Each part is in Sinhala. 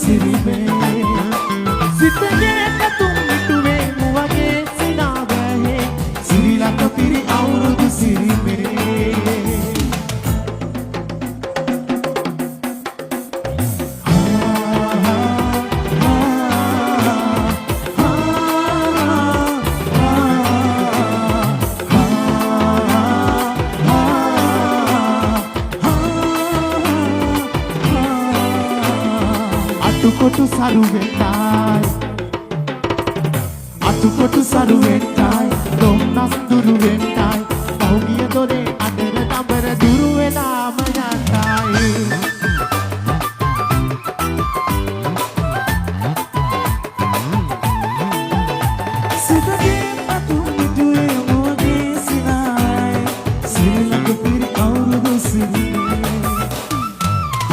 සිරිමේ සිතගේ කතුම් මිටුවේ මුවගේ සිනාවැහේ සිරිලක පිරි අවුරුදු සිරිමේ අතුකොටු සරුවෙටයි අතුකොටු සරුවෙටයි දොම්නස් දුරුවෙටයි පහුගිය දොරේ අදර නඹර දුරු වෙලාම යටයි සිතගේ අතුම් මිටුවේ මුවගේ සිනායි සිරිලක පිරි අවුරුදු සිරිමේ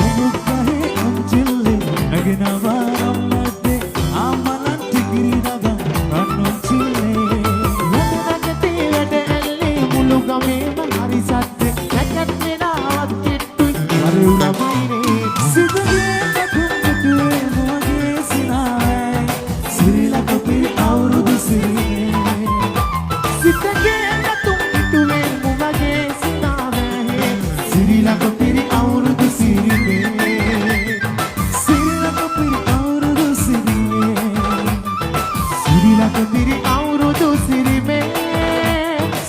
ඔබුක්කහේ අංචිල්ලේ නගෙනවාරම් නැද්දේ ආමලන් ටිකිරි නග රන්නොච්චිල්ලේ වැඩනගතේ වැඩ ඇල්ලේ මුළු ගමේම හරි සද්දේ නැකත් වෙනාවත් කිට්ටුයි වරුණමයිනේ සිතගේ අතුම් මිටුවේ මුවගේ සිනායි සිරිලක පිරි අවුරුදු සිරිමේ සිතගේ අතුම් මිටුවේ මුවගේ සිනාවැහේ සිරිලක පිරි අවුරුදු සිරිමේ සිරිලක පිරි අවුරුදු සිරිමේ සිරිලක පිරි අවුරුදු සිරිමේ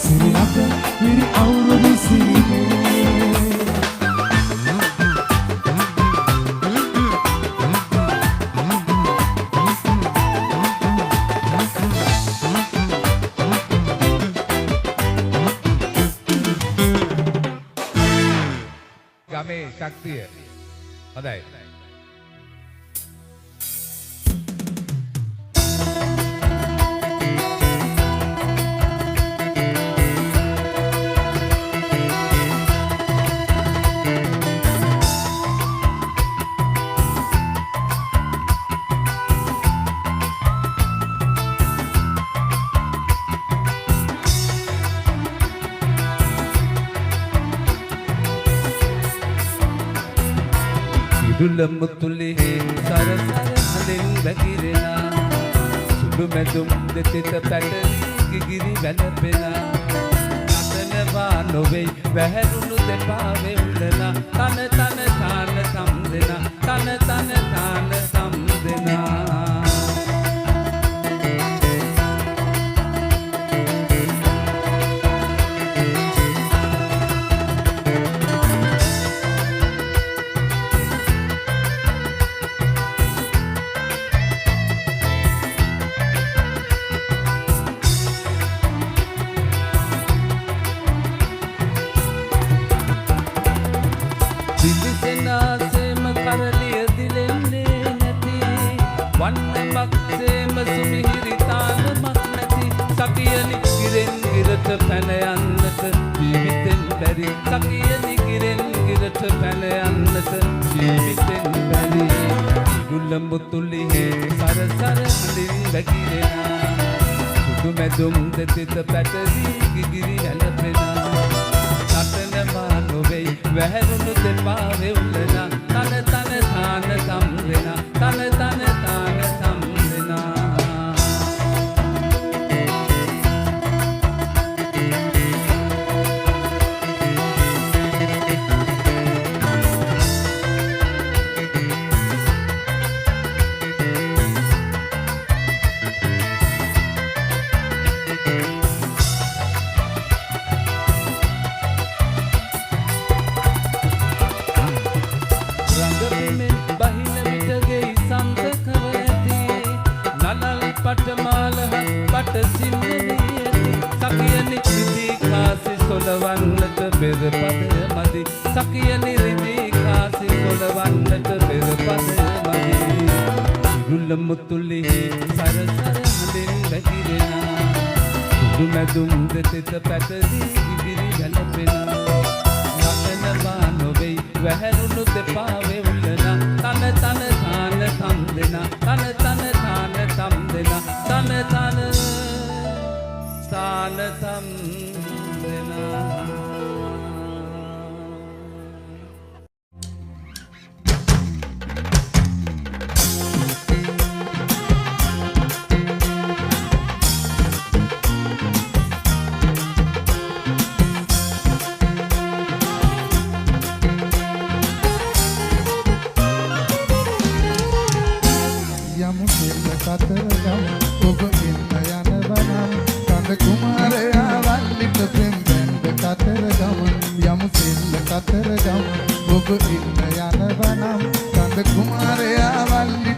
සිරිලක පිරි අවුරුදු සිරිමේ ගමේ ශක්තිය හොඳයි දුලමුතුලේ සරසර හඳින් වැగిරෙනා සුළු මැදුම් දෙතිත පැටලි ගිගිරි වැළපෙනා නතනවා නොවේ වැහැරුණු දෙපා වෙවුලනා තන තන තාන සම් දෙනා තන තන තාන සම් දෙනා දිලිසෙනාසෙම කරලිය දිලෙන්නේ නැති වන්නමක් සේම සුමිහිරි තාලමක් නැති සකියනි ගිරෙන් ගිරට පැන යන්නට ජීවිතෙන් බැරි සකියනි ගිරෙන් ගිරට පැන යන්නට ජීවිතෙන් බැරි දුලමුතුලේ සරසර හඳින් වැగిරෙනා සුදු මැදුම් දෙතිත පැටලි ගිගිරි වැළපෙනා නතනවා නොවේ වැහැරුණු දෙපා වෙවුලනා තන තන තාන සම් දෙනා තන තන තාන සම් දෙනා සකියනි රිදී කාසි සොලවන්නට පෙර පද මදි සකියනි රිදී කාසි සොලවන්නට පෙර පද මදි දුලමුතුලේ සරසර හඳින් වැగిරෙනා සුදු මැදුම් දෙතිත පැටලි ගිගිරි වැළපෙනා නතනවා නොවේ වැහැරුණු දෙපා වෙවුලනා තන තන තාන සම් දෙනා තන තන තාන සම් දෙනා තන තන තාන සම් දෙනා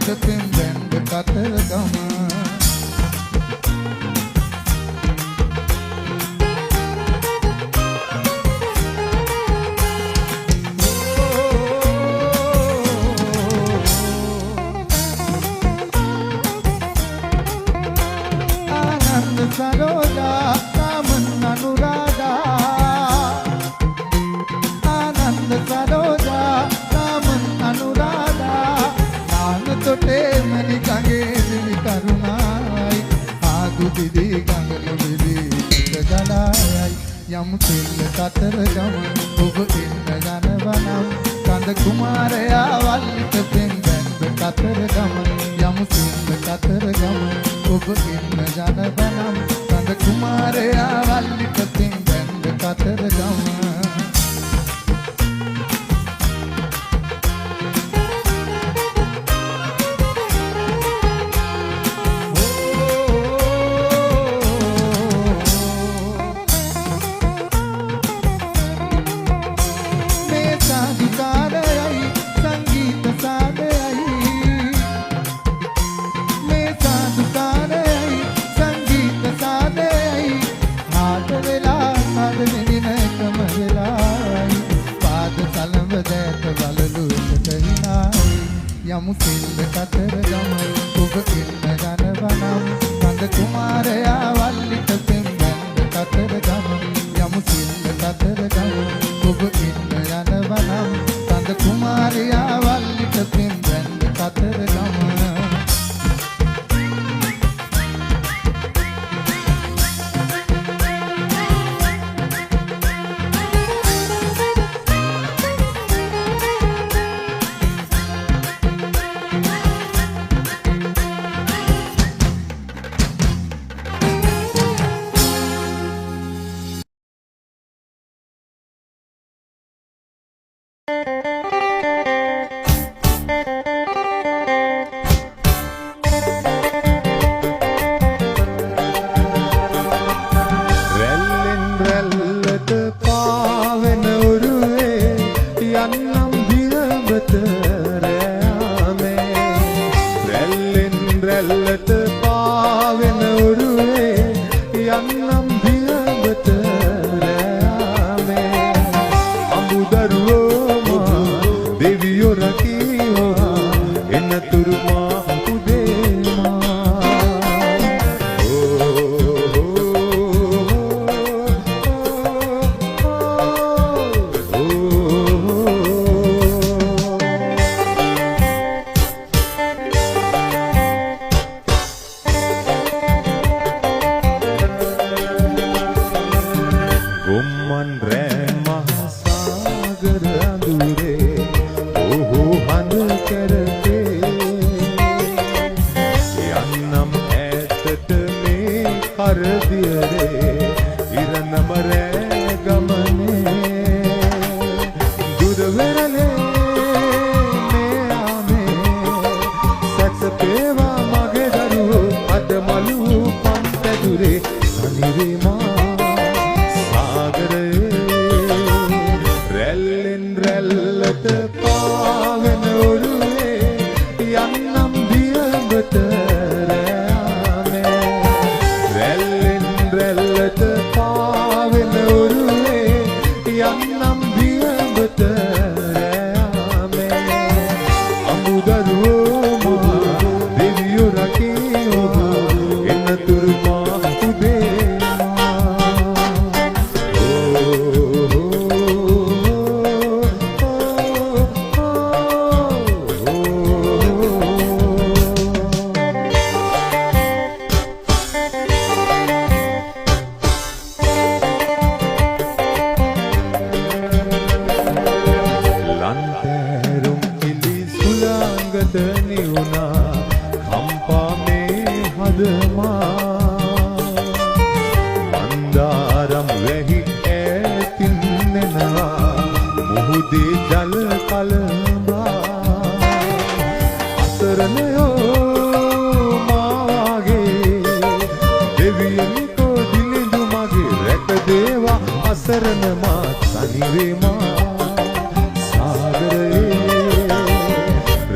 වල්ලිට පෙම් බැන්ද කතරගම सरोजा कामन अनुराधा आनंद सरोजा कामन अनुराधा नान तोटे मनी गंगे दिली करुणाई आगु दिदी गंगल दिदी गलाय यम किल कतर गमन ඔබ ඉන්න ජනවනම් කඳ කුමාරයා වල්ලිට පෙම් බැන්ද කතර ගමන යමු සින්න කතර ගමන ඔබ ඉන්න ජනවනම් කඳ කුමාරයා වල්ලිට පෙම් බැන්ද කතර ගමන යමු සිල්ල කතර ගමන ඔබ ඉන්න ජනවනම් කඳ කුමාරයා වල්ලිට පෙම් බැන්ද කතර ගමන යමු සිල්ල කතර ගමන ඔබ ඉන්න ජනවනම් කඳ කුමාරයා වල්ලිට පෙම් බැන්ද කතර ගමන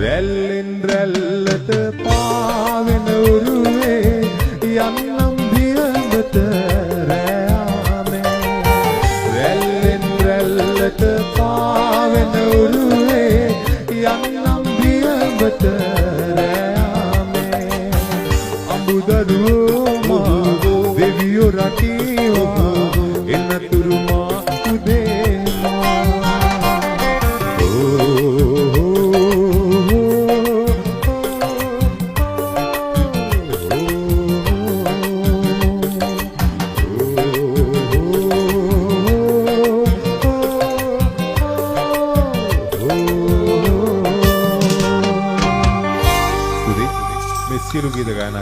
රැල්ලෙන් රැල්ලට සියලු ගීත ගායනා